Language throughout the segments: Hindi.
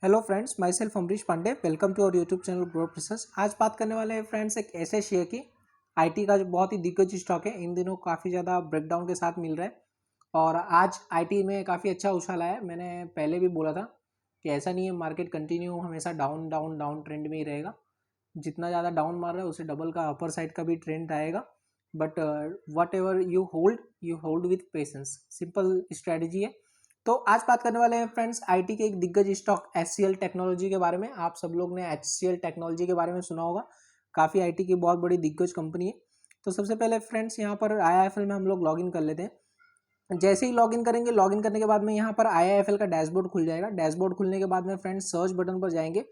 Hello friends, myself Amrish Pandey. Welcome to our YouTube channel growth research. आज बात करने वाले हैं फ्रेंड्स एक ऐसे शेयर की आईटी का जो बहुत ही दिग्गज स्टॉक है, इन दिनों काफ़ी ज़्यादा ब्रेकडाउन के साथ मिल रहा है और आज आईटी में काफ़ी अच्छा उछाल आया है। मैंने पहले भी बोला था कि ऐसा नहीं है, मार्केट कंटिन्यू हमेशा डाउन डाउन डाउन ट्रेंड में ही रहेगा। जितना ज़्यादा डाउन मार रहा है उससे डबल का अपर साइड का भी ट्रेंड आएगा। But what ever you hold with patience, simple strategy है। तो आज बात करने वाले हैं फ्रेंड्स आईटी के एक दिग्गज स्टॉक एचसीएल टेक्नोलॉजी के बारे में। आप सब लोग ने एचसीएल टेक्नोलॉजी के बारे में सुना होगा, काफ़ी आईटी की बहुत बड़ी दिग्गज कंपनी है। तो सबसे पहले फ्रेंड्स यहाँ पर आईआईएफएल में हम लोग लॉगिन कर लेते हैं। जैसे ही लॉगिन करेंगे, लॉगिन करने के बाद में यहाँ पर आईआईएफएल का डैशबोर्ड खुल जाएगा। डैशबोर्ड खुलने के बाद में फ्रेंड्स सर्च बटन पर जाएंगे।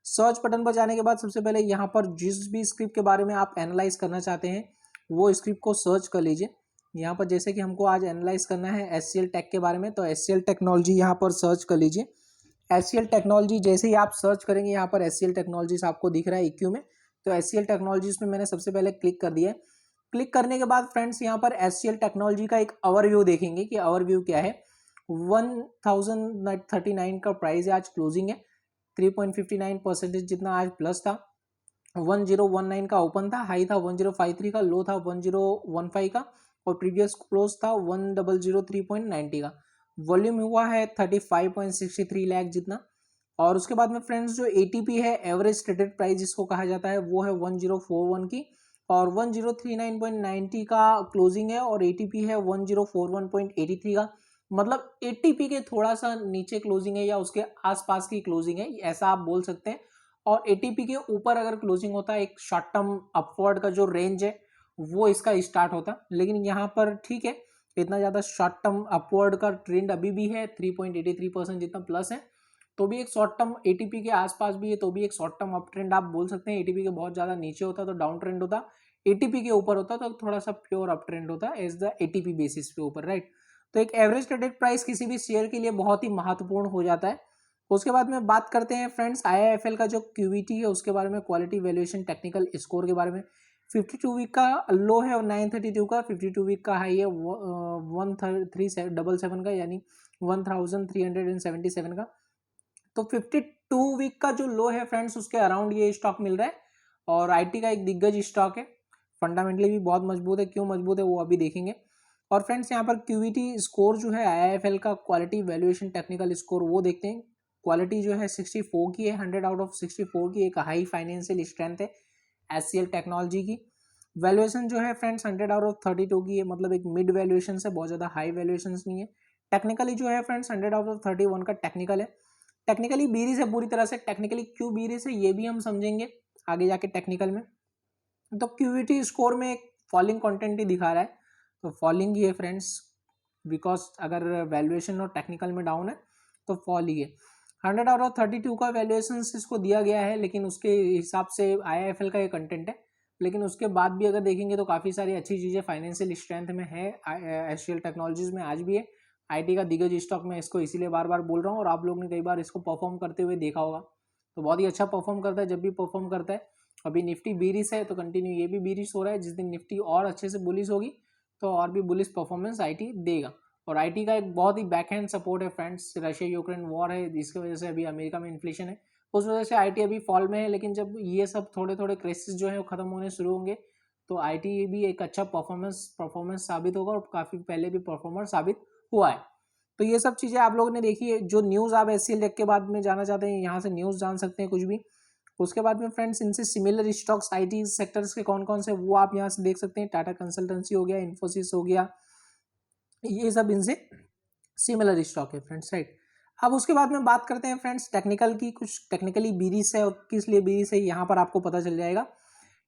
सर्च बटन पर जाने के बाद सबसे पहले यहाँ पर जिस भी स्क्रिप्ट के बारे में आप एनालाइज करना चाहते हैं वो स्क्रिप्ट को सर्च कर लीजिए। यहाँ पर जैसे कि हमको आज एनालाइज करना है एचसीएल टेक के बारे में, तो एचसीएल टेक्नोलॉजी यहाँ पर सर्च कर लीजिए। एचसीएल टेक्नोलॉजी जैसे ही आप सर्च करेंगे, यहाँ पर एचसीएल टेक्नोलॉजीज आपको दिख रहा है इक्यू में। तो एचसीएल टेक्नोलॉजीज में मैंने सबसे पहले क्लिक कर दिया है। क्लिक करने के बाद फ्रेंड्स यहाँ पर एचसीएल टेक्नोलॉजी का एक ओवरव्यू देखेंगे कि ओवरव्यू क्या है। 1039 का प्राइस है, आज क्लोजिंग है। 3.59% जितना आज प्लस था। 1019 का ओपन था, हाई था 1053 का, लो था 1015 का और प्रीवियस क्लोज था 1003.90 का। वॉल्यूम हुआ है 35.63 लाख जितना। और उसके बाद में फ्रेंड्स जो एटीपी है, एवरेज ट्रेडेड प्राइस जिसको कहा जाता है, वो है 1041 की और 1039.90 का क्लोजिंग है और एटीपी है 1041.83 का। मतलब एटीपी के थोड़ा सा नीचे क्लोजिंग है या उसके आसपास की क्लोजिंग है, ऐसा आप बोल सकते हैं। और एटीपी के ऊपर अगर क्लोजिंग होता है, एक शॉर्ट टर्म अपवर्ड का जो रेंज है वो इसका स्टार्ट होता, लेकिन यहाँ पर ठीक है, इतना ज़्यादा शॉर्ट टर्म अपवर्ड का ट्रेंड अभी भी है। 3.83% जितना प्लस है, तो भी एक शॉर्ट टर्म एटीपी के आसपास भी है, तो भी एक शॉर्ट टर्म अप ट्रेंड आप बोल सकते हैं। एटीपी के बहुत ज़्यादा नीचे होता तो डाउन ट्रेंड होता, एटीपी के ऊपर होता तो थोड़ा सा प्योर अप ट्रेंड होता एज द एटीपी बेसिस के ऊपर, राइट। तो एक एवरेज ट्रेडेड प्राइस किसी भी शेयर के लिए बहुत ही महत्वपूर्ण हो जाता है। उसके बाद में बात करते हैं फ्रेंड्स आईआईएफएल का जो क्यूवीटी है उसके बारे में, क्वालिटी वैल्यूएशन टेक्निकल स्कोर के बारे में। 52 वीक का लो है और 932 का, 52 वीक का हाई है 1377 का, यानी 1377 का। तो 52 वीक का जो लो है फ्रेंड्स उसके अराउंड ये स्टॉक मिल रहा है और आईटी का एक दिग्गज स्टॉक है। फंडामेंटली भी बहुत मजबूत है, क्यों मजबूत है वो अभी देखेंगे। और फ्रेंड्स यहाँ पर क्यूवीटी स्कोर जो है आईआईएफएल का, क्वालिटी वैल्यूएशन टेक्निकल स्कोर, वो देखते हैं। क्वालिटी जो है 64 की है, 100 आउट ऑफ 64 की, एक हाई फाइनेंशियल स्ट्रेंथ है एचसीएल टेक्नोलॉजी की। वैल्यूएशन जो है फ्रेंड्स 100 आउट ऑफ 32 की है, मतलब एक मिड वैल्यूएशन से, बहुत ज़्यादा हाई वैल्यूएशन नहीं है। टेक्निकली जो है फ्रेंड्स 100 आउट ऑफ 31 का टेक्निकल है। टेक्निकली बीरी से पूरी तरह से, टेक्निकली क्यों बीरी से ये भी हम समझेंगे आगे जाके टेक्निकल में। तो क्यूवीटी स्कोर में एक फॉलिंग कंटेंट ही दिखा रहा है, तो फॉलिंग ही है फ्रेंड्स, बिकॉज अगर वैल्यूएशन और टेक्निकल में डाउन है तो फॉल ही है। 100 आउट ऑफ 32 का वैल्यूएशन इसको दिया गया है, लेकिन उसके हिसाब से आईआईएफएल का ये कंटेंट है। लेकिन उसके बाद भी अगर देखेंगे तो काफ़ी सारी अच्छी चीज़ें फाइनेंशियल स्ट्रेंथ में है एचसीएल टेक्नोलॉजीज में, आज भी है। आईटी का दिग्गज स्टॉक में इसको इसीलिए बार बार बोल रहा हूँ और आप लोग ने कई बार इसको परफॉर्म करते हुए देखा होगा। तो बहुत ही अच्छा परफॉर्म करता है जब भी परफॉर्म करता है। अभी निफ्टी बीरिश है तो कंटिन्यू ये भी बीरिश हो रहा है। जिस दिन निफ्टी और अच्छे से बुलिश होगी तो और भी बुलिश परफॉर्मेंस आईटी देगा। और आईटी का एक बहुत ही बैकहैंड सपोर्ट है फ्रेंड्स, रशिया यूक्रेन वॉर है जिसकी वजह से अभी अमेरिका में इन्फ्लेशन है, उस वजह से आईटी अभी फॉल में है। लेकिन जब ये सब थोड़े थोड़े क्राइसिस जो है वो खत्म होने शुरू होंगे तो आईटी भी एक अच्छा परफॉर्मेंस साबित होगा और काफ़ी पहले भी परफॉर्मर साबित हुआ है। तो ये सब चीज़ें आप लोगों ने देखी है। जो न्यूज़ आप एचसीएल टेक के बाद में जाना चाहते हैं, यहाँ से न्यूज़ जान सकते हैं कुछ भी। उसके बाद में फ्रेंड्स इनसे सिमिलर स्टॉक्स आईटी सेक्टर्स के कौन कौन से, वो आप यहाँ से देख सकते हैं। टाटा कंसल्टेंसी हो गया, इन्फोसिस हो गया, ये सब इनसे सिमिलर स्टॉक है फ्रेंड्स, राइट। अब उसके बाद में बात करते हैं फ्रेंड्स टेक्निकल की। कुछ टेक्निकली बीरिश है और किस लिए बीरिश है यहाँ पर आपको पता चल जाएगा।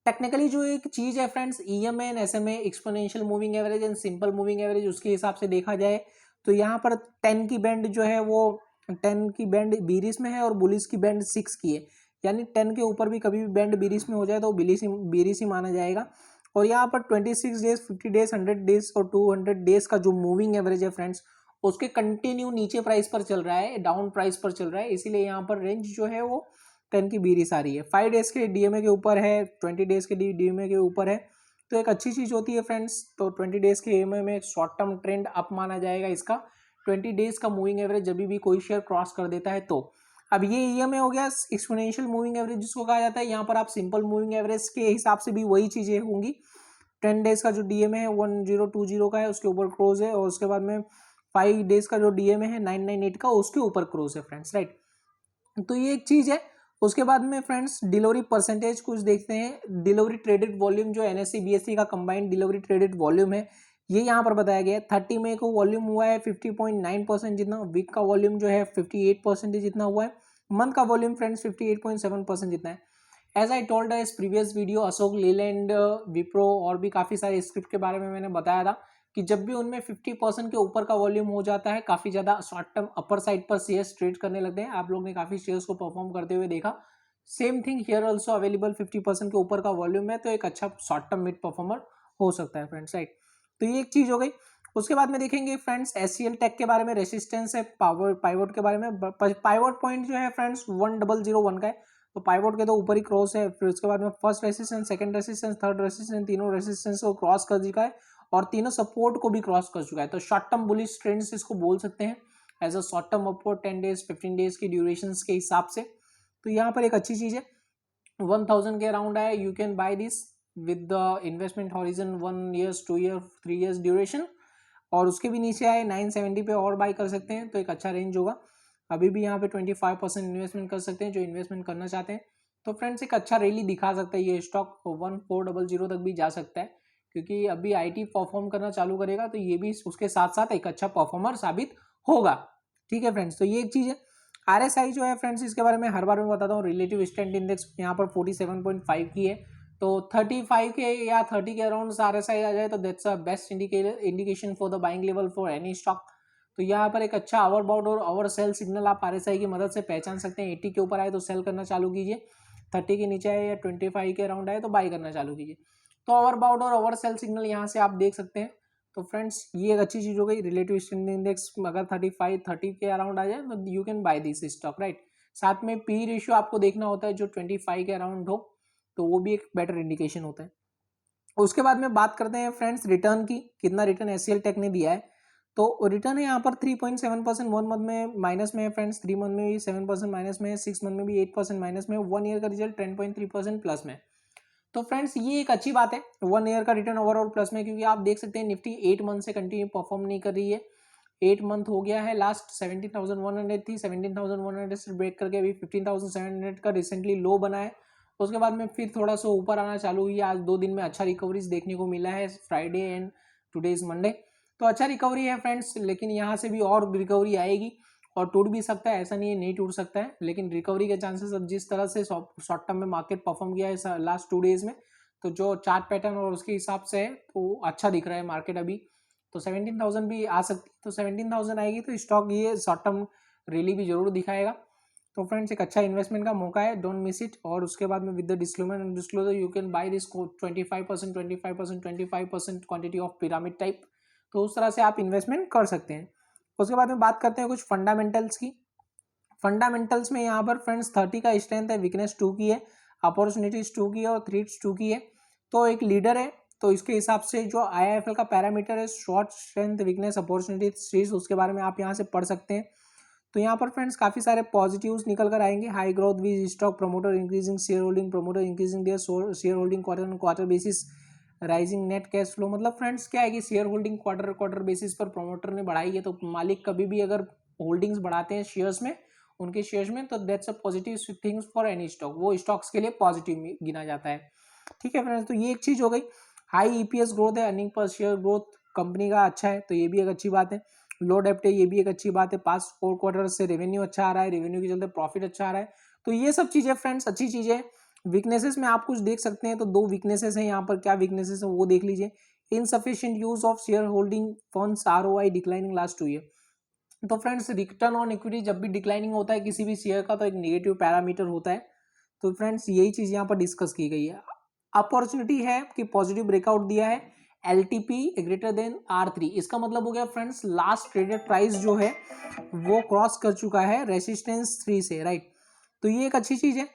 टेक्निकली जो एक चीज़ है friends, EMA and SMA, exponential moving average and simple moving average, उसके हिसाब से देखा जाए तो यहाँ पर 10 की बैंड जो है वो 10 की बैंड बीरिश में है और बुलिश की बैंड 6 की है। यानी 10 के ऊपर भी कभी भी बैंड बीरिश में हो जाए तो बीरिश ही माना जाएगा। और यहाँ पर 26 डेज, 50 डेज, 100 डेज और 200 डेज का जो मूविंग एवरेज है फ्रेंड्स, उसके कंटिन्यू नीचे प्राइस पर चल रहा है, डाउन प्राइस पर चल रहा है, इसीलिए यहाँ पर रेंज जो है वो 10 की बीरिश आ रही है। 5 डेज के डीएमए के ऊपर है, 20 डेज के डीएमए के ऊपर है, तो एक अच्छी चीज़ होती है फ्रेंड्स। तो 20 डेज के ईएमए में शॉर्ट टर्म ट्रेंड अप माना जाएगा इसका। 20 डेज का मूविंग एवरेज जब भी कोई शेयर क्रॉस कर देता है तो अब ये ईएमए हो गया एक्सपोनेंशियल मूविंग एवरेज जिसको कहा जाता है। यहाँ पर आप सिंपल मूविंग एवरेज के हिसाब से भी वही चीजें होंगी। 10 डेज का जो डीएमए है 1020 का है, उसके ऊपर क्लोज है, और उसके बाद में 5 डेज का जो डीएमए है 998 का, उसके ऊपर क्लोज है फ्रेंड्स, राइट। तो ये एक चीज है। उसके बाद में फ्रेंड्स डिलीवरी परसेंटेज कुछ देखते हैं। डिलीवरी ट्रेडेड वॉल्यूम जो एनएससी बीएससी का कंबाइंड डिलीवरी ट्रेडेड वॉल्यूम है, ये यहाँ पर बताया गया है। 30 मई को वॉल्यूम हुआ है 50.9% जितना, वीक का वॉल्यूम जो है 58% जितना हुआ है, मंथ का वॉल्यूम फ्रेंड्स 58.7% जितना है। एज आई टोल्ड इस प्रीवियस वीडियो, अशोक लीलैंड, विप्रो और भी काफी सारे स्क्रिप्ट के बारे में मैंने बताया था कि जब भी उनमें 50% के ऊपर का वॉल्यूम हो जाता है, काफी ज्यादा शॉर्ट टर्म अपर साइड पर शेयर्स ट्रेड करने लगते हैं। आप लोग ने काफी शेयर्स को परफॉर्म करते हुए देखा। Same thing here also available, 50% के ऊपर का वॉल्यूम है तो एक अच्छा शॉर्ट टर्म मिड परफॉर्मर हो सकता है फ्रेंड्स, राइट। तो ये एक चीज हो गई। उसके बाद में देखेंगे फ्रेंड्स एचसीएल टेक के बारे में, रेसिस्टेंस है, पावर पाइवोट के बारे में। पाइवोट पॉइंट जो है फ्रेंड्स 1001 का है, तो पाइवोट के तो ऊपर ही क्रॉस है। फिर उसके बाद में first resistance, second resistance, third resistance, तीनों रेसिस्टेंस को क्रॉस कर चुका है और तीनों सपोर्ट को भी क्रॉस कर चुका है। तो शॉर्ट टर्म बुलिश ट्रेंड्स इसको बोल सकते हैं as a short term upward 10 days 15 days की ड्यूरेशन के हिसाब से। तो यहाँ पर एक अच्छी चीज है, 1000 के अराउंड है। You can by this with the investment horizon 1 years 2 year 3 years duration, और उसके भी नीचे आए 970 पे और बाय कर सकते हैं, तो एक अच्छा रेंज होगा। अभी भी यहाँ पे 25% इन्वेस्टमेंट कर सकते हैं जो इन्वेस्टमेंट करना चाहते हैं। तो फ्रेंड्स एक अच्छा रैली दिखा सकता है ये स्टॉक, 1400 तक भी जा सकता है, क्योंकि अभी आईटी परफॉर्म करना चालू करेगा तो ये भी उसके साथ साथ एक अच्छा परफॉर्मर साबित होगा। ठीक है फ्रेंड्स, तो ये एक चीज है। आरएसआई जो है फ्रेंड्स, इसके बारे में हर बार मैं बताता हूँ, रिलेटिव स्ट्रेंथ इंडेक्स यहाँ पर 47.5 की है, तो 35 के या 30 के अराउंड आरएसआई आ जाए तो that's a best indication for the buying level for any stock. तो यहाँ पर एक अच्छा ओवर बाउट और ओवर सेल सिग्नल आप आरएसआई की मदद से पहचान सकते हैं। 80 के ऊपर आए तो सेल करना चालू कीजिए, 30 के नीचे आए या 25 के अराउंड आए तो बाई करना चालू कीजिए। तो ओवर बाउट और ओवर सेल सिग्नल यहाँ से आप देख सकते हैं। तो फ्रेंड्स ये एक अच्छी चीज हो गई। रिलेटिव स्ट्रेंथ इंडेक्स अगर 30 के अराउंड आ जाए तो you can by this stock, right. साथ में पी रेशियो आपको देखना होता है जो 25 के अराउंड हो, तो वो भी एक बेटर इंडिकेशन होता है। उसके बाद में बात करते हैं फ्रेंड्स रिटर्न की, कितना रिटर्न एचसीएल टेक ने दिया है। तो रिटर्न है यहाँ पर 3.7%, 1 मंथ में माइनस में है फ्रेंड्स, 3 मंथ में भी 7% माइनस में है, 6 मंथ में भी 8% माइनस में है, 1 ईयर का रिजल्ट 10.3% प्लस में। तो फ्रेंड्स ये एक अच्छी बात है 1 ईयर का रिटर्न ओवरऑल प्लस में, क्योंकि आप देख सकते हैं निफ्टी 8 मंथ से कंटिन्यू परफॉर्म नहीं कर रही है। 8 मंथ हो गया है, लास्ट 17,100 थी, 17,100 से ब्रेक करके अभी 15,700 का रिसेंटली लो बना है। उसके बाद में फिर थोड़ा सा ऊपर आना चालू हुई। आज 2 दिन में अच्छा रिकवरीज देखने को मिला है, Friday and today is Monday, तो अच्छा रिकवरी है फ्रेंड्स। लेकिन यहाँ से भी और रिकवरी आएगी और टूट भी सकता है, ऐसा नहीं है नहीं टूट सकता है, लेकिन रिकवरी के चांसेस अब जिस तरह से शॉर्ट टर्म में मार्केट परफॉर्म किया है लास्ट 2 डेज में, तो जो चार्ट पैटर्न और उसके हिसाब से है तो अच्छा दिख रहा है मार्केट अभी। तो 17,000 भी आ सकती, तो 17,000 आएगी तो स्टॉक ये शॉर्ट टर्म रैली भी जरूर दिखाएगा। तो फ्रेंड्स एक अच्छा इन्वेस्टमेंट का मौका है, डोंट मिस इट। और उसके बाद में with the disclosure you can by this 25% 25% 25% quantity of pyramid type, तो उस तरह से आप इन्वेस्टमेंट कर सकते हैं। उसके बाद में बात करते हैं कुछ फंडामेंटल्स की। फंडामेंटल्स में यहाँ पर फ्रेंड्स 30 का स्ट्रेंथ है, वीकनेस 2 की है, अपॉर्चुनिटीज 2 की है और थ्रेट्स 2 की है। तो एक लीडर है, तो इसके हिसाब से जो आईआईएफएल का पैरामीटर है शॉर्ट स्ट्रेंथ वीकनेस अपॉर्चुनिटीज, उसके बारे में आप यहाँ से पढ़ सकते हैं। तो यहाँ पर फ्रेंड्स काफी सारे पॉजिटिव्स निकल कर आएंगे। High growth with stock, promoter increasing share holding, promoter increasing there share holding quarter on quarter basis, rising net cash flow. मतलब फ्रेंड्स क्या है कि share holding quarter quarter basis पर प्रमोटर ने बढ़ाई है, तो मालिक कभी भी अगर होल्डिंग्स बढ़ाते हैं शेयर्स में, उनके शेयर्स में, तो that's a positive things for any stock, वो स्टॉक्स के लिए पॉजिटिव गिना जाता है। ठीक है फ्रेंड्स, तो ये एक चीज हो गई। हाई ईपीएस ग्रोथ है, earning per share growth company का अच्छा है, तो ये भी एक अच्छी बात है। लो डेप्ट है, ये भी एक अच्छी बात है। पास्ट 4 क्वार्टर से रेवेन्यू अच्छा आ रहा है, रेवेन्यू के चलते प्रॉफिट अच्छा आ रहा है, तो ये सब चीजें फ्रेंड्स अच्छी चीजें। वीकनेसेस में आप कुछ देख सकते हैं, तो 2 वीकनेसेस हैं यहाँ पर। क्या वीकनेसेस है वो देख लीजिए। Insufficient use of share holding funds, ROI declining last 2 year. तो फ्रेंड्स रिटर्न ऑन इक्विटी जब भी डिक्लाइनिंग होता है किसी भी शेयर का, तो एक नेगेटिव पैरामीटर होता है। तो फ्रेंड्स यही चीज यहाँ पर डिस्कस की गई है। अपॉर्चुनिटी है कि पॉजिटिव ब्रेकआउट दिया है, एलटीपी ग्रेटर देन R3, इसका मतलब हो गया फ्रेंड्स लास्ट ट्रेडेड प्राइस जो है वो क्रॉस कर चुका है रेसिस्टेंस 3 से, राइट। तो ये एक अच्छी चीज है।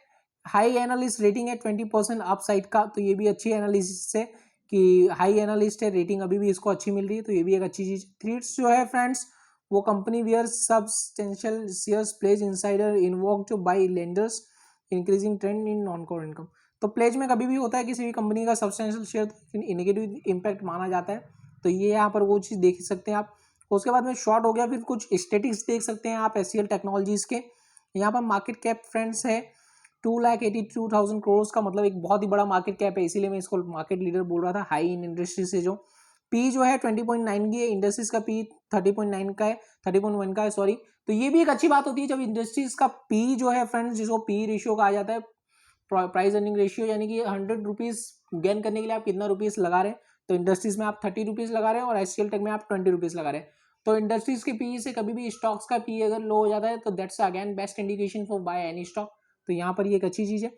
हाई एनालिस्ट रेटिंग है 20% अप साइड का, तो ये भी अच्छी एनालिसिस है कि हाई एनालिस्ट है, रेटिंग अभी भी इसको अच्छी मिल रही है, तो ये भी एक अच्छी चीज। थ्रेट्स जो है फ्रेंड्स वो company where substantial shares pledge insider invoked to by lenders increasing trend in non core income. तो प्लेज में कभी भी होता है किसी भी कंपनी का सब्सटेंशियल शेयर नेगेटिव इंपैक्ट माना जाता है, तो ये यहाँ पर वो चीज़ देख सकते हैं आप। उसके बाद में शॉर्ट हो गया, फिर कुछ स्टेटिक्स देख सकते हैं आप एचसीएल टेक्नोलॉजीज के। यहाँ पर मार्केट कैप फ्रेंड्स है 2,82,000 करोड़ का, मतलब एक बहुत ही बड़ा मार्केट कैप है, इसीलिए मैं इसको मार्केट लीडर बोल रहा था। हाई इन इंडस्ट्री से जो पी जो है 20.9 की है, इंडस्ट्रीज का पी 30.9 का है, 30.1 का है सॉरी। तो ये भी एक अच्छी बात होती है जब इंडस्ट्रीज का पी जो है फ्रेंड्स, जिसको पी रेशियो कहा जाता है, प्राइस अर्निंग रेशियो, यानी कि 100 रुपीज गेन करने के लिए आप कितना रुपीज लगा रहे हैं। तो इंडस्ट्रीज में आप 30 रुपीज लगा रहे हैं और एचसीएल टेक में आप 20 रुपीज लगा रहे हैं। तो इंडस्ट्रीज के पी से कभी भी स्टॉक्स का पी अगर लो हो जाता है तो that's again best indication for by any stock. तो यहाँ पर ये एक अच्छी चीज है।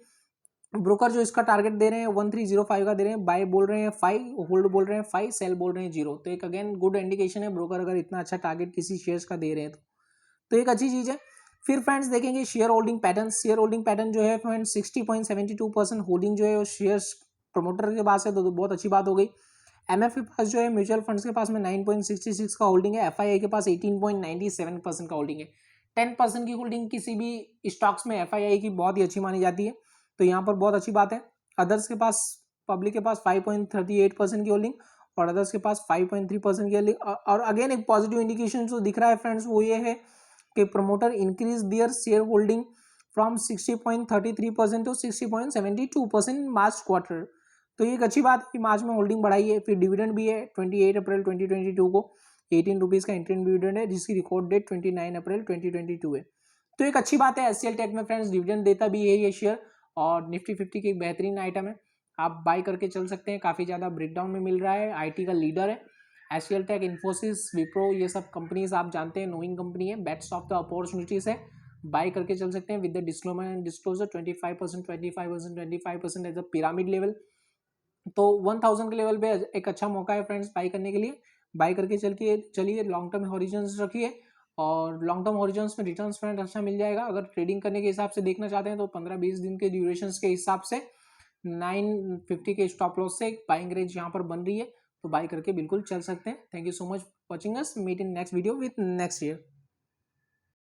ब्रोकर जो इसका टारगेट दे रहे हैं 1305 का दे रहे हैं, बाय बोल रहे हैं 5, होल्ड बोल रहे हैं 5, सेल बोल रहे हैं 0। तो एक अगेन गुड इंडिकेशन है ब्रोकर अगर इतना अच्छा टारगेट किसी शेयर्स का दे रहे हैं तो एक अच्छी चीज है। फिर फ्रेंड्स देखेंगे share holding pattern. Share holding pattern जो है फ्रेंड्स 60.72% होल्डिंग जो है वो शेयर्स प्रमोटर के पास है, तो बहुत अच्छी बात हो गई। एमएफ के पास जो है म्यूचुअल फंड्स के पास में 9.66 का होल्डिंग है, एफआईआई के पास 18.97% का होल्डिंग है। 10% की होल्डिंग किसी भी स्टॉक्स में एफआईआई की बहुत ही अच्छी मानी जाती है, तो यहाँ पर बहुत अच्छी बात है। अदर्स के पास, पब्लिक के पास 5.38% की होल्डिंग और अदर्स के पास 5.3% की होल्डिंग। और अगेन एक पॉजिटिव इंडिकेशन जो दिख रहा है फ्रेंड्स वो ये है कि promoter increase their share holding from 60.33% to 60.72% March quarter. तो ये एक अच्छी बात है कि मार्च में होल्डिंग बढ़ाई है। फिर डिविडेंड भी है 28 अप्रैल 2022 को 18 रुपीज का इंटरन डिविडेंड है, जिसकी रिकॉर्ड डेट 29 अप्रैल 2022 है। तो एक अच्छी बात है, एचसीएल टेक में फ्रेंड्स डिविडेंड देता भी है ये शेयर, और निफ्टी 50 की एक बेहतरीन आइटम है, आप बाय करके चल सकते हैं। काफी ज्यादा ब्रेकडाउन में मिल रहा है, आईटी का लीडर है एचसीएल टेक। इन्फोसिस, विप्रो, ये सब कंपनीज आप जानते हैं, नोइंग कंपनी है, बेस्ट ऑफ द अपॉर्चुनिटीज है, बाय करके चल सकते हैं with the disclosure 25%, 25%, 25% as a pyramid level. तो 1000 के लेवल पे एक अच्छा मौका है फ्रेंड्स बाई करने के लिए। बाई करके चलिए लॉन्ग टर्म हॉरिजॉन्स रखिए, और लॉन्ग टर्म हॉरिजॉन्स में रिटर्न्स फ्रेंड्स अच्छा मिल जाएगा। अगर ट्रेडिंग करने के हिसाब से देखना चाहते हैं तो 15-20 दिन के ड्यूरेशंस के हिसाब से 950 के स्टॉप लॉस से बाइंग रेंज यहाँ पर बन रही है, तो बाई करके बिल्कुल चल सकते हैं। Thank you so much watching us, meet in next video with next year.